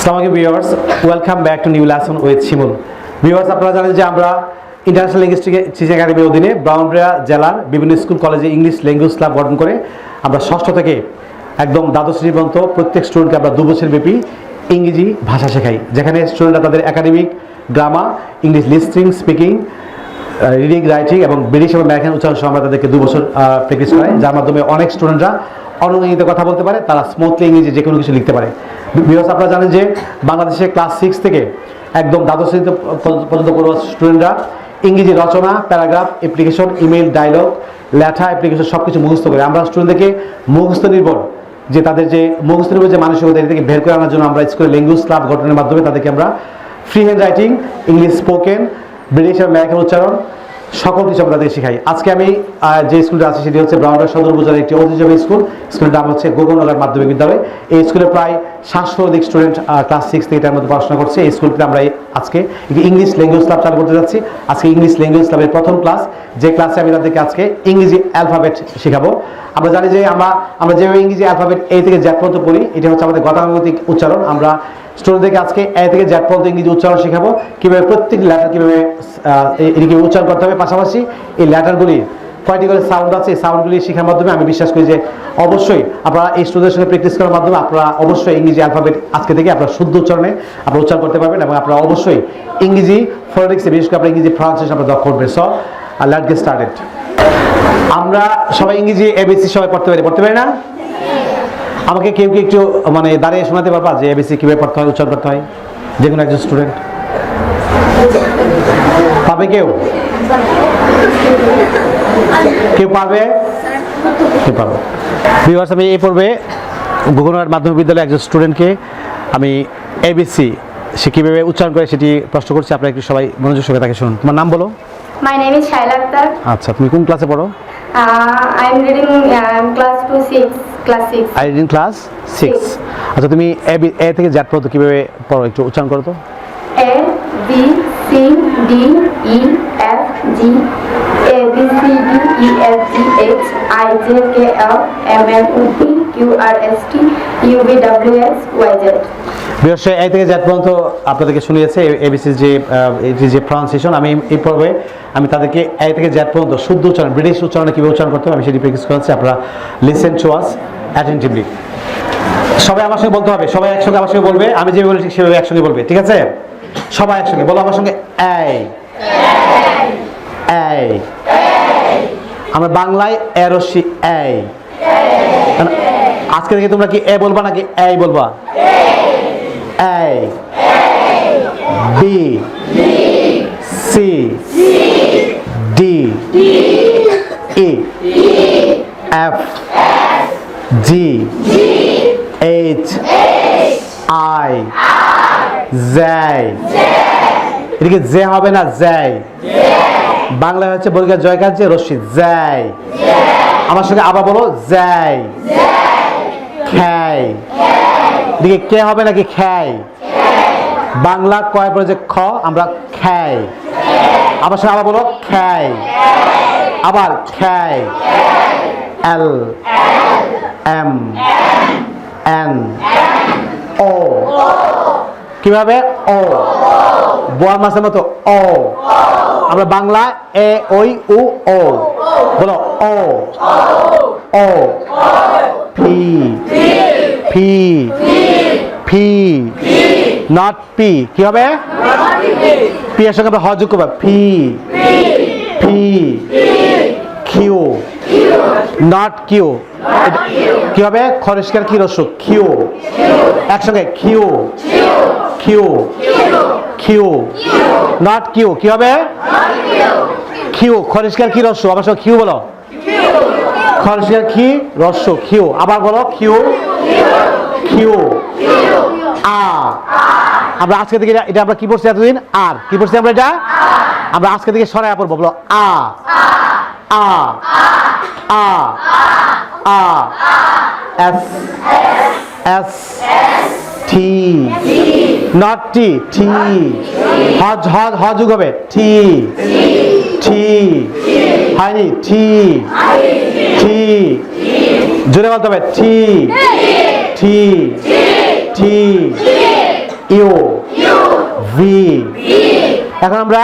আসসালামু viewers, welcome back to new lesson with Shimul. Viewers, আপনারা জানেন যে আমরা ইন্টারন্যাশনাল লিঙ্গুইস্টিক টিচিং একাডেমির অধীনে ব্রাহ্মণবাড়িয়া জেলার বিভিন্ন স্কুল কলেজে ইংলিশ ল্যাঙ্গুয়েজ ক্লাব গঠন করে আমরা ষষ্ঠ থেকে একদম দ্বাদশ শ্রেণী পর্যন্ত প্রত্যেক স্টুডেন্টকে আমরা 2 বছর ব্যাপী ইংরেজি ভাষা শেখাই, যেখানে স্টুডেন্টরা তাদের academic, grammar, English listening, speaking, reading, writing এবং ব্রিটিশ এবং আমেরিকান উচ্চারণ সহ আমরা তাদেরকে 2 বছর প্র্যাকটিস করাই, যার মাধ্যমে অনেক স্টুডেন্টরা অনঙ্গিত কথা বলতে পারে, তারা স্মুথলি ইংরেজি যে কোনো কিছু লিখতে পারে। বিকজ আপনারা জানেন যে বাংলাদেশে ক্লাস 6 থেকে একদম দ্বাদশ শ্রেণী পর্যন্ত কোনো স্টুডেন্টরা ইংরেজি রচনা, প্যারাগ্রাফ, অ্যাপ্লিকেশন, ইমেল, ডায়লগ, লেখা, অ্যাপ্লিকেশন সব কিছু মুখস্থ করে। আমরা স্টুডেন্টদেরকে মুখস্থ নির্ভর যে তাদের যে মুখস্থ নির্ভর যে মানসিকতা থেকে বের করে আনার জন্য আমরা স্কুলে ল্যাঙ্গুয়েজ ক্লাব গঠনের মাধ্যমে তাদেরকে আমরা free hand writing, English spoken, British এবং আমেরিকান উচ্চারণ সকল কিছু আমরা তাদেরকে শেখাই। আজকে আমি যে স্কুলটা আছি সেটি হচ্ছে ব্রাহ্মণবাড়িয়া সদর উপজেলার একটি ঐতিহ্যবাহী স্কুল। স্কুলের নাম হচ্ছে গগননগর মাধ্যমিক বিদ্যালয়। এই স্কুলে প্রায় 700 অধিক স্টুডেন্ট ক্লাস 6 থেকে এটার মধ্যে পড়াশোনা করছে। এই স্কুলটিতে আমরা আজকে ইংলিশ ল্যাঙ্গুয়েজ ক্লাব চালু করতে যাচ্ছি। আজকে ইংলিশ ল্যাঙ্গুয়েজ ক্লাবের প্রথম ক্লাস, যে ক্লাসে আমি তাদেরকে আজকে ইংরেজি অ্যালফাবেট শেখাবো। আমরা জানি যে আমরা যেভাবে ইংরেজি অ্যালফাবেট A থেকে Z পর্যন্ত পড়ি, এটা হচ্ছে আমাদের গতানুগতিক উচ্চারণ। আমরা স্টুডেন্টদেরকে আজকে A থেকে Z পর্যন্ত ইংরেজি উচ্চারণ শেখাবো, কীভাবে প্রত্যেকটি লেটার কীভাবে এটিকে উচ্চারণ করতে হবে। পাশাপাশি এই লেটারগুলি কয়টি করে সাউন্ড আছে, এই সাউন্ডগুলি শেখার মাধ্যমে আমি বিশ্বাস করি যে অবশ্যই আপনারা এই স্টুডেন্টের সঙ্গে প্র্যাকটিস করার মাধ্যমে আপনারা অবশ্যই ইংরেজি অ্যালফাবেট আজকে থেকে আপনারা শুদ্ধ উচ্চারণে আপনারা উচ্চারণ করতে পারবেন এবং আপনারা অবশ্যই ইংরেজি ফনেটিক্সে, বিশেষ করে আপনারা ইংরেজি প্রনাউন্সিয়েশন আপনারা দক্ষ করবেন। So let's get started. আমরা সবাই ইংরেজি ABC সবাই পড়তে পারি না? আমাকে কেউ কি একটু দাঁড়িয়ে শোনাতে পারবা যে ABC কীভাবে পড়তে হয়, উচ্চারণ করতে হয়? যে কোনো একজন স্টুডেন্ট পাবে? কেউ পারবে? ভিউয়ার্স, আমি এই পর্বে গগননগর মাধ্যমিক বিদ্যালয়ের একজন স্টুডেন্টকে আমি ABC সে কীভাবে উচ্চারণ করে সেটি প্রশ্ন করছি। আপনারা একটু সবাই মনোযোগ সঙ্গে তাকে শুনুন। তোমার নাম বলো। My name is Shaila Akhtar. আচ্ছা, তুমি কোন ক্লাসে পড়ো? I am reading class 6. I reading class 6. আচ্ছা, তুমি A থেকে Z পর্যন্ত কীভাবে পড়ো একটু উচ্চারণ করো তো। A B C D E F G A B C D E F G H I J K L M N O P Q R S T U V W X Y Z। বিশেষ A থেকে Z পর্যন্ত আপনাদেরকে শুনিয়েছে ABCর যে pronunciation. আমি এই পর্বে আমি তাদেরকে A থেকে Z পর্যন্ত শুদ্ধ উচ্চারণ, ব্রিটিশ উচ্চারণে কীভাবে উচ্চারণ করতে হবে আমি সেটি প্র্যাকটিস করাচ্ছি। আপনারা লিসেন টু আস অ্যাটেন্টিভলি। সবাই আমার সঙ্গে বলতে হবে, সবাই একসঙ্গে আমার সঙ্গে বলবে, আমি যেভাবে বলি ঠিক সেভাবে একসঙ্গে বলবে, ঠিক আছে? সবাই একসঙ্গে বলো আমার সঙ্গে। আমরা বাংলায় এরসি এই। আজকে থেকে তোমরা কি এ বলবা নাকি এই বলবা? A B C D E F G H I Z। এদিকে জে হবে না, জয়। বাংলায় হচ্ছে বর্গের জয়কার যে রশ্মি, জয়। আমার সঙ্গে আবার বলো, জয়। খ্যাই। এদিকে কে হবে নাকি খ্যাই? বাংলা কয় পরে যে খ, আমরা খ্যাই। আমার সঙ্গে আবার বলো, খ্যাই। আবার খ্যাই। L M N O। কিভাবে? ও। বোয়া মাছের মতো ও। আমরা বাংলা এ ওই উ ও বলো, ও ও। পি ফি ফি নট পি। কি হবে? পি এর সঙ্গে আমরা হ যোগ করবো, ফি ফি। Q not Q. কি হবে? খরিষ্কার কি রস্য, কিউ। একসঙ্গে Q Q Q not Q. কি হবে? কিউ। খরিষ্কার কি রস্য, আমার সঙ্গে কিউ বলো। খরিষ্কার কি রস্য, কিউ। আবার বলো, কিউ কিউ। আ। আমরা আজকে থেকে এটা আমরা কি পড়ছি এতদিন? আর কি পড়ছি আমরা? এটা আমরা আজকে থেকে সরাই পড়বো, বলো আ আ আ আ। এস এস টি নট টি, টি। হ যুগ হবে, টি টি। হয়নি, টি টি। জোরে বলতে হবে, টি টি টি। এখন আমরা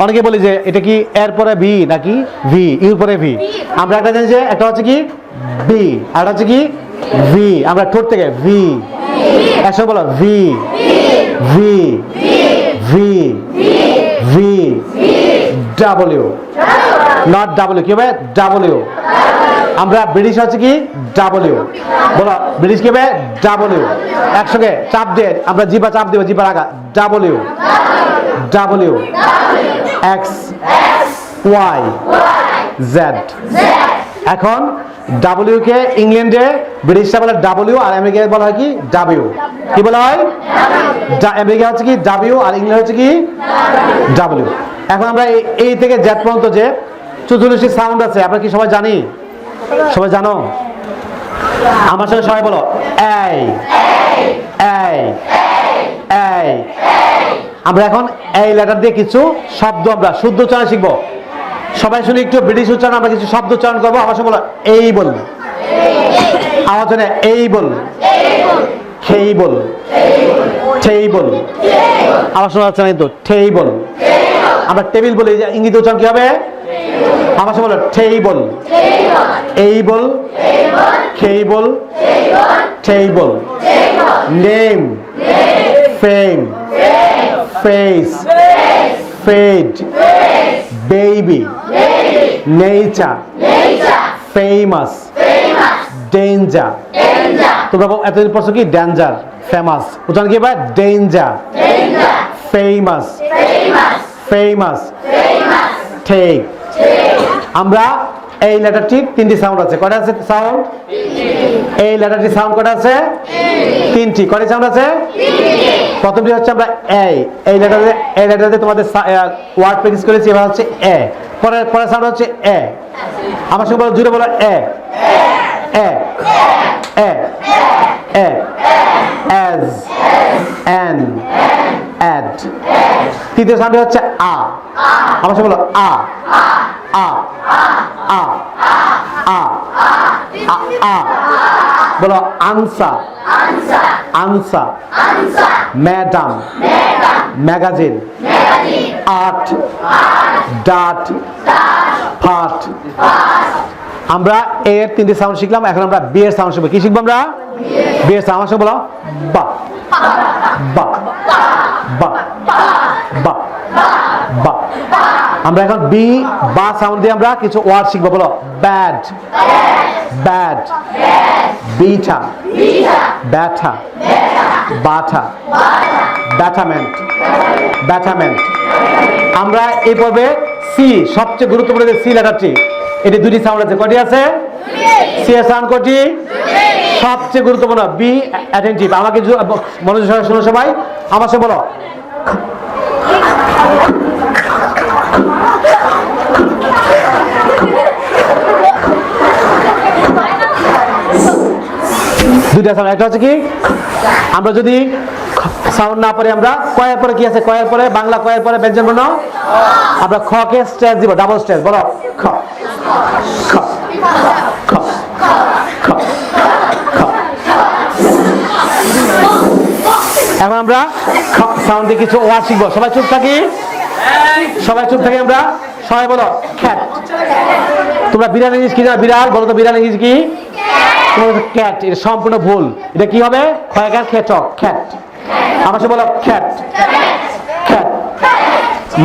অনেকে বলি যে এটা কি এর পরে ভি নাকি ভি ইউর পরে ভি। আমরা একটা জানি যে একটা হচ্ছে কি বি আর একটা হচ্ছে কি ভি। আমরা ঠোঁট থেকে ভি একসঙ্গে বলো V V V V W not W কি হবে ডাব্লিউ। আমরা ব্রিটিশ হচ্ছে কি ডাব্লিউ বলো ব্রিটিশ কি হবে ডাব্লিউ। একসঙ্গে চাপ দিয়ে আমরা জিবা চাপ দেবো জিবার আগা W W X Y Z. এখন ডাব্লিউ কে ইংল্যান্ডে ব্রিটিশরা বলে ডাব্লিউ আর আমেরিকায় বলা হয় কি ডাব্লিউ। কি বলা হয় আমেরিকা হচ্ছে কি ডাব্লিউ আর ইংল্যান্ড হচ্ছে কি ডাব্লিউ। এখন আমরা এই থেকে জেড পর্যন্ত যে 44টি সাউন্ড আছে আমরা কি সবাই জানি? সবাই জানো? আমার সঙ্গে সবাই বলো এই এই এই। আমরা এখন এই লেটার দিয়ে কিছু শব্দ আমরা শুদ্ধ উচ্চারণ শিখবো। সবাই শুনে একটু ব্রিটিশ উচ্চারণ আমরা কিছু শব্দ উচ্চারণ করবো। আমার সঙ্গে বলো এই বল আমার জন্য এই বল টেবল টেবল। আমার সঙ্গে হচ্ছে কিন্তু টেবল। আমরা টেবিল বলি ইংরেজি উচ্চারণ কি হবে? আমার সঙ্গে বলো table able cable table. Name fame face fade baby nature famous danger. তোমরা এতদিন পড়ছো কি ডেঞ্জার ফেমাস উচ্চারণ কি হবে ডেঞ্জার ফেমাস ফেমাস ঠিক। আমরা এই লেটারটির 3টি সাউন্ড আছে। কয়টা আছে সাউন্ড? এই লেটারটির সাউন্ড কয়টা আছে? 3টি। কয়টা সাউন্ড আছে? প্রথমটি হচ্ছে আমরা এই লেটারে তোমাদের ওয়ার্ড প্র্যাকটিস করেছি। এবার হচ্ছে এ। পরের সাউন্ড হচ্ছে এ। আমার সঙ্গে বলো জুড়ে বলো এ এ এ এ এজ এন এড। তৃতীয় সাউন্ড হচ্ছে আ। আমার সঙ্গে বলো আ আ আ আ আ। বলো answer answer madam magazine art ডাট ফাট। আমরা এর 3টি সাউন্ড শিখলাম। এখন আমরা বি এর সাউন্ড শিখবো। কি শিখবো আমরা? বি এর সাউন্ড। আমার সঙ্গে বলো বা বা বা বা বা। আমরা এখন বি বা সাউন্ড দিয়ে আমরা কিছু ওয়ার্ড শিখবো। বলো ব্যাড ব্যাড বিটা ব্যাটা বাটা ব্যাটামেন্ট ব্যাটামেন্ট। আমরা এই পর্বে সি সবচেয়ে গুরুত্বপূর্ণ যে সি লেটারটি এটি 2টি সাউন্ড আছে। কয়টি আছে? সি এর সাউন্ড কয়টি? সবচেয়ে গুরুত্বপূর্ণ বি অ্যাটেনটিভ। আমাকে মনোযোগ সহকারে শোনো সবাই। আমার সাথে বলো দুইটা সাউন্ড। একটা হচ্ছে কি আমরা যদি সাউন্ড না পারি আমরা কয়ের পরে কি আছে? কয়ের পরে বাংলা কয়ের পরে ব্যঞ্জন বর্ণ আমরা খ কে স্ট্রেস দিব ডাবল স্ট্রেস। বলো খ খ খ খ খ। এখন আমরা সাউন্ড দিয়ে কিছু ওয়ার্ড শিখবো। সবাই চুপ থাকি সবাই চুপ থাকি। আমরা সবাই বলো খ্যাট। তোমরা বিড়াল ইংলিশ কি জানো? বিড়াল বলো তো বিড়াল ইংলিশ কি? ক্যাট। এটা সম্পূর্ণ ভুল। এটা কি হবে? খয়কার খেচক খ্যাট। আমার সাথে বলো খ্যাট খ্যাট।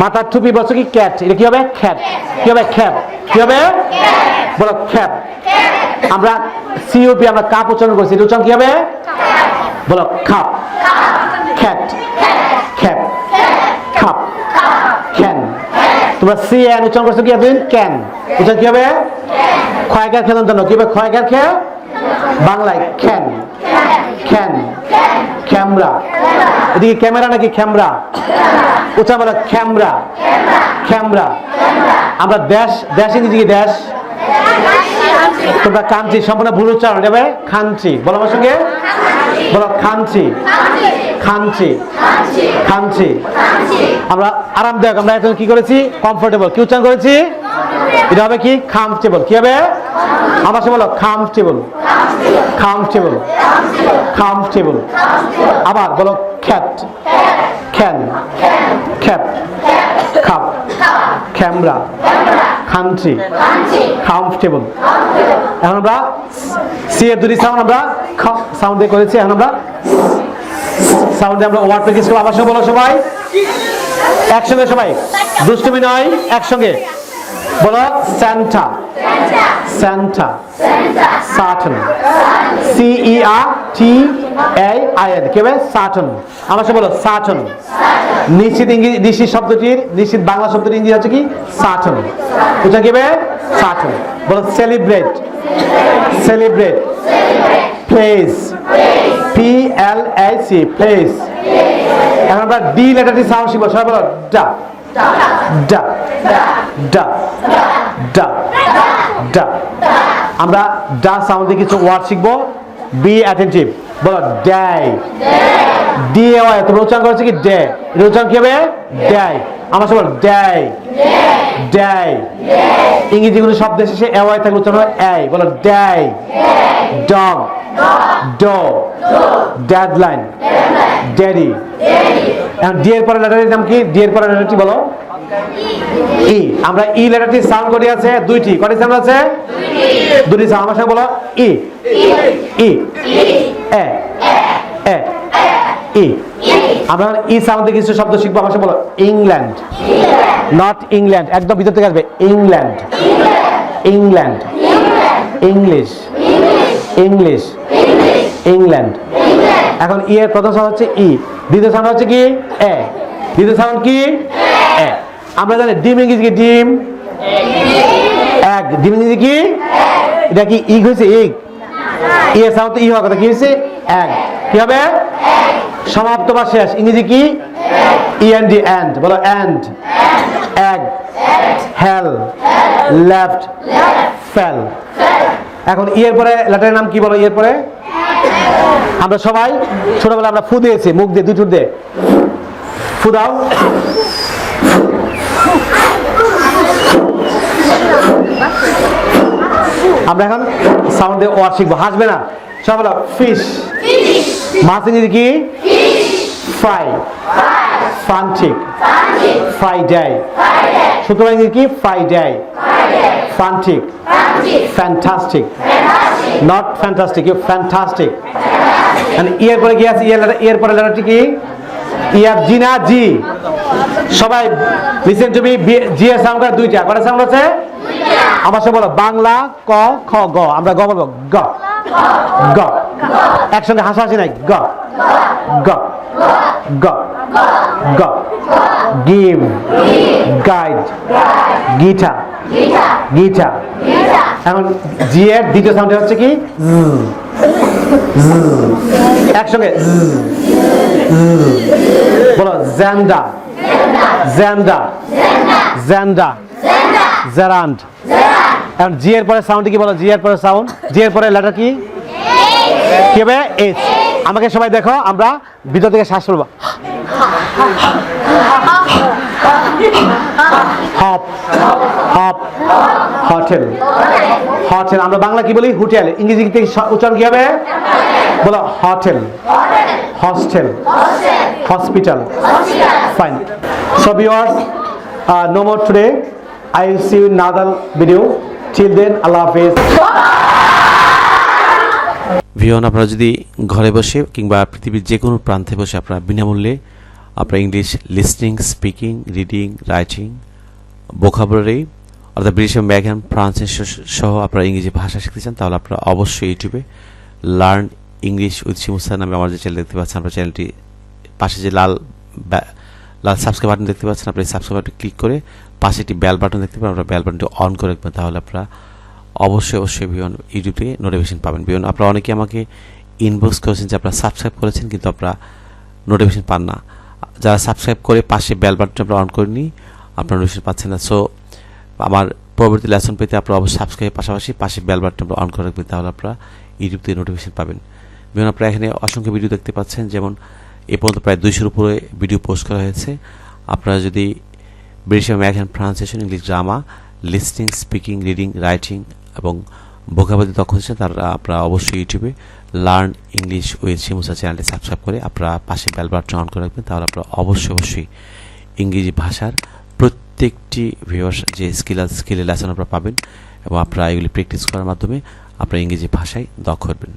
মাথার টুপি বলছো কি ক্যাট। এটা কি হবে? খ্যাট। কি হবে? খ্যাপ। কি হবে? বলো খ্যাপ। আমরা সিওপি আমরা কাপ উচ্চারণ করছি। এটা উচ্চারণ কি হবে? বলো খাপ খ্যাট খ্যাপ খাপ খ্যান। তোমরা সি এন উচ্চারণ করছো কি এতদিন? ক্যান। উচ্চারণ কি হবে? খয়কার খেলার জন্য কি হবে? খয়কার খে বাংলায় খ্যান খ্যান ক্যামেরা। এদিকে ক্যামেরা নাকি ক্যামেরা? উচ্চারণ বলো ক্যামেরা ক্যামেরা। আমরা দেশ দেশ ইংরেজি কি দেশ? তোমরা কান্ট্রি সম্পূর্ণ ভুল উচ্চারণ যাবে খান্ট্রি। বলো আমার সঙ্গে বলো খান্ট্রি খান্ট্রি খান্ট্রি। আমরা আরামদায়ক। আমরা এখন কি করেছি? কমফোর্টেবল। কি উচ্চারণ করেছি? এটা হবে কি? কমফোর্টেবল। কি হবে? আমার সঙ্গে বলো কমফোর্টেবল comfortable, comfortable. আবার বলো cat, can, cap, cup, camera, country, comfortable. এখন আমরা সি এর দুটি সাউন্ড আমরা সাউন্ড দিয়ে করেছি, এখন আমরা সাউন্ডে আমরা ওয়ার্ড প্র্যাকটিস করব। আবার বলো সবাই একসঙ্গে, সবাই দুষ্টুমি নয়, একসঙ্গে বলো Santa, Santa, Saturn, C-E-R-T-A-I-N, কি হবে Saturn। আমার সাথে বলো Saturn। নিশ্চিত ইংরেজি, নিশ্চিত শব্দটির নিশ্চিত বাংলা শব্দটির ইংরেজি হচ্ছে কি Saturn। এটা কি হবে Saturn। বলো celebrate, celebrate, place, P-L-A-C, place। এখন আমরা ডি লেটারটি সাউন্ড শিখবো, সবাই বলো ডা, ডা, ডা, ডা, ডা। আমরা ডা সাউন্ড দিয়ে কিছু ওয়ার্ড শিখবো। বি অ্যাটেন্টিভ, বলো ডাই, ডি এ ওয়াই, তোমরা উচ্চারণ করছে কি ডে, এটা উচ্চারণ কি হবে ডাই। আমার সব ডাই, ডাই। ইংরেজি কোনো শব্দ শেষে এ ওয়াই থাকে উচ্চারণ হয় এই, বলো die. Dog, doe, deadline, daddy. এখন ডি এর পরে লেটারের নাম কি? ডি এর পরে লেটারটি বলো ই। আমরা ই লেটারটি সাউন্ড করে আছে দুইটি, কয়টি সাউন্ড আছে? দুটি সাউন্ড। আমার সঙ্গে বলো ই, ই, এ, এ, ই। আমরা ই সাউন্ড দিয়ে কিছু শব্দ শিখবো। আমার সঙ্গে বলো ইংল্যান্ড, নট ইংল্যান্ড, একদম ভিতর থেকে আসবে England, England, English, English, England. এখন ই এর প্রথম সাউন্ড হচ্ছে ই, দ্বিতীয় সাউন্ড হচ্ছে কি এ, দ্বিতীয় সাউন্ড কি এ। আমরা জানি ডিম ইংরেজি কি ডিম, এক। ডিম ইংরেজি কি এটা কি ইগ হয়েছে ইগ, ই এর সাউন্ড তো ই হওয়ার কথা, কি হয়েছে এক। কি হবে সমাপ্ত বা শেষ, ইংরেজি কি ই এন ডি, এন্ড। বলো end, egg, hell, left, fell. এখন ই এর পরে লেটারের নাম কি বলো? ই এর পরে আমরা সবাই ছোটবেলা আমরা ফু দিয়েছি, মুখ দিয়ে দুই ঠোঁট দিয়ে ফু দাও। আমরা এখন সাউন্ড দিয়ে ওয়ার্ড শিখবো, হাসবে না সব। বলো ফিশ, মাছ ইংরেজি কি ফ্রাই, ফান্টিক, ফ্রাইডে। শুক্রবার ইংরেজি কি ফ্রাইডে, ফান্টিক, fantastic, not fantastic, you fantastic. ইয়ের পরে কি আছে? ইয়ের পরে লেটারটি কি? ইয়ার জি না জি। সবাই লিসেন টু মি, জি এর সাউন্ড করে দুইটা, কয়টা সাউন্ড আছে? আমার সাথে বলো বাংলা ক খ গ, আমরা গ বলবো গ, গ। একসঙ্গে হাসাহাসি নাই, গ, গ, গ, গ। গিভ, গাইড, গিটা, গিটা। এখন জি এর দ্বিতীয় সাউন্ড হচ্ছে কি একসঙ্গে বলো জেন্ডা, জেন্ডা, জেন্ডা, জেরান্ড। এখন জি এর পরে সাউন্ড কি বলো? জি এর পরে সাউন্ড, জি এর পরে লেটার কি কি হবে? এইচ। আমাকে সবাই দেখো, আমরা ভিতর থেকে শ্বাস করবো। Hop, hop, hotel, hotel. আমরা বাংলা কি বলি? হোটেল। ইংরেজি উচ্চারণ কি হবে? বলো hotel, hostel, hospital. Fine. So viewers, no more today. I will see you in another video. Till then, Allah Hafiz. Viewer, আপনারা যদি ঘরে বসে কিংবা পৃথিবীর যে কোনো প্রান্তে বসে আপনারা বিনামূল্যে আপনারা English listening, speaking, reading, writing, vocabulary অর্থাৎ ব্রিটিশ এবং ম্যাগান ফ্রান্সের সহ আপনারা ইংরেজি ভাষা শিখতে চান, তাহলে আপনারা অবশ্যই ইউটিউবে learn English with Shimu sir নামে আমার যে চ্যানেল দেখতে পাচ্ছেন, আপনার চ্যানেলটি পাশে যে লাল সাবস্ক্রাইব বাটন দেখতে পাচ্ছেন, আপনি সাবস্ক্রাইব বাটন ক্লিক করে পাশে একটি বেল বাটন দেখতে পাবেন, আপনারা বেল বাটনটি অন করে রাখবেন, তাহলে আপনারা অবশ্যই অবশ্যই ভিউয়ার ইউটিউব থেকে নোটিফিকেশন পাবেন। ভিউয়ার, আপনারা অনেকে আমাকে ইনবক্স করেছেন যে আপনারা সাবস্ক্রাইব করেছেন কিন্তু আপনারা নোটিফিকেশন পান না। যারা সাবস্ক্রাইব করে পাশে বেল বাটনটা আপনারা অন করে নিই, আপনারা নোটিফিকেশন পাচ্ছেন না। সো আমার পরবর্তী লেসন পেতে আপনারা অবশ্যই সাবস্ক্রাইবের পাশাপাশি পাশে বেল বাটনটা আপনারা অন করে রাখবেন, তাহলে আপনারা ইউটিউব থেকে নোটিফিকেশন পাবেন। ভিউয়ার, আপনারা এখানে অসংখ্য ভিডিও দেখতে পাচ্ছেন, যেমন এ পর্যন্ত প্রায় 200-র উপরে ভিডিও পোস্ট করা হয়েছে। আপনারা যদি ব্রিটিশ এবং ম্যাগান pronunciation, English grammar, listening, speaking, reading, writing এবং ভোকাবুলারি দক্ষ হচ্ছেন তারা আপনারা অবশ্যই ইউটিউবে লার্ন ইংলিশ উইথ শিমুল চ্যানেলটি সাবস্ক্রাইব করে আপনারা পাশে বেল বাটন অন করে রাখবেন, তাহলে আপনারা অবশ্যই ইংরেজি ভাষার প্রত্যেকটি ভিউয়ার্স যে স্কিলের লেসন আপনারা পাবেন এবং আপনারা এগুলি প্র্যাকটিস করার মাধ্যমে আপনারা ইংরেজি ভাষায় দক্ষ হবেন।